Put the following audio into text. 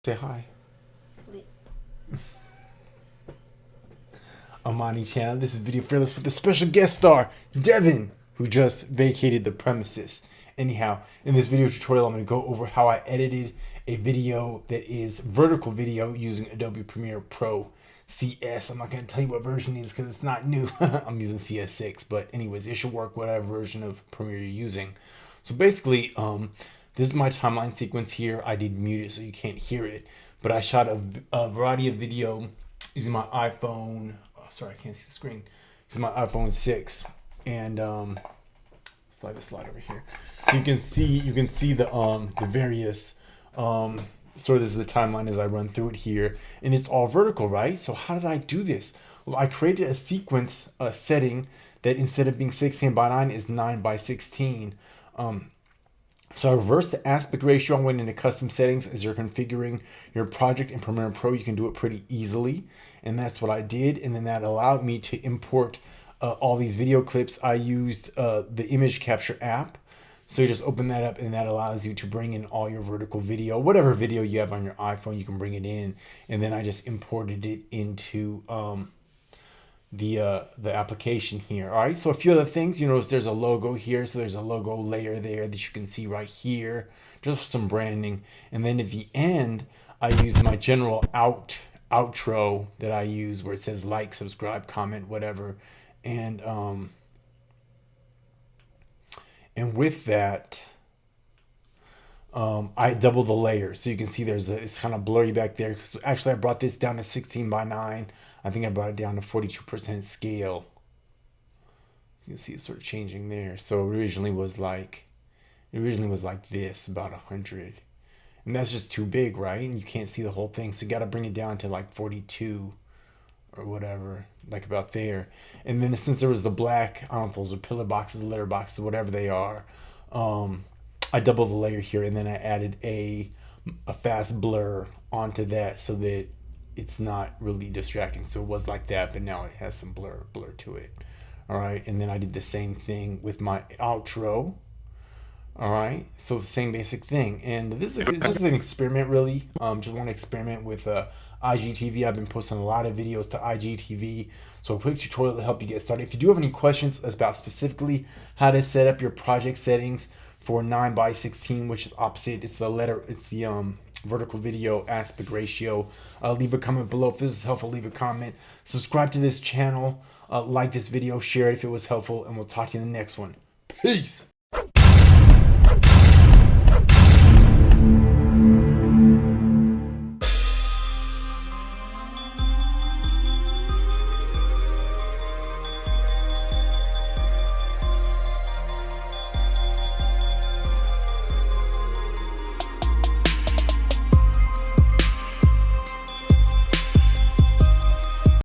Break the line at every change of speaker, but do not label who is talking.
Say hi.
Wait.
Amani Channel. This is Video Fearless with a special guest star, Devin, who just vacated the premises. Anyhow, in this video tutorial, I'm going to go over how I edited a video that is vertical video using Adobe Premiere Pro CS. I'm not going to tell you what version it is because it's not new. I'm using CS6, but anyways, it should work whatever version of Premiere you're using. So basically, this is my timeline sequence here. I did mute it so you can't hear it, but I shot a variety of video using my iPhone. Oh, sorry, I can't see the screen. Using my iPhone 6, and slide over here, so you can see the various sort of this is the timeline as I run through it here, and it's all vertical, right? So how did I do this? Well, I created a sequence setting that instead of being 16 by 9 is 9 by 16. So I reversed the aspect ratio. I went into custom settings. As you're configuring your project in Premiere Pro, you can do it pretty easily, and that's what I did. And then that allowed me to import all these video clips. I used the image capture app. So you just open that up, and that allows you to bring in all your vertical video, whatever video you have on your iPhone, you can bring it in. And then I just imported it into the application here. All right, so a few other things. You notice there's a logo here, so there's a logo layer there that you can see right here, just for some branding. And then at the end, I use my general outro that I use, where it says like, subscribe, comment, whatever. And with that, I double the layer, so you can see it's kind of blurry back there, because actually I brought this down to 16 by 9. I think I brought it down to 42% scale. You can see it's sort of changing there. So it originally was like this, about 100, and that's just too big, right? And you can't see the whole thing, so you got to bring it down to like 42 or whatever, like about there. And then since there was the black, I don't know if those are pillar boxes, letter boxes, whatever they are, I doubled the layer here, and then I added a fast blur onto that so that it's not really distracting. So it was like that, but now it has some blur to it. All right, and then I did the same thing with my outro. All right, so the same basic thing, and this is just an experiment, really. Just want to experiment with IGTV. I've been posting a lot of videos to IGTV, so a quick tutorial to help you get started. If you do have any questions about specifically how to set up your project settings for 9 by 16, which is opposite, it's the vertical video aspect ratio, leave a comment below. If this is helpful, leave a comment. Subscribe to this channel, like this video, share it if it was helpful, and we'll talk to you in the next one. Peace.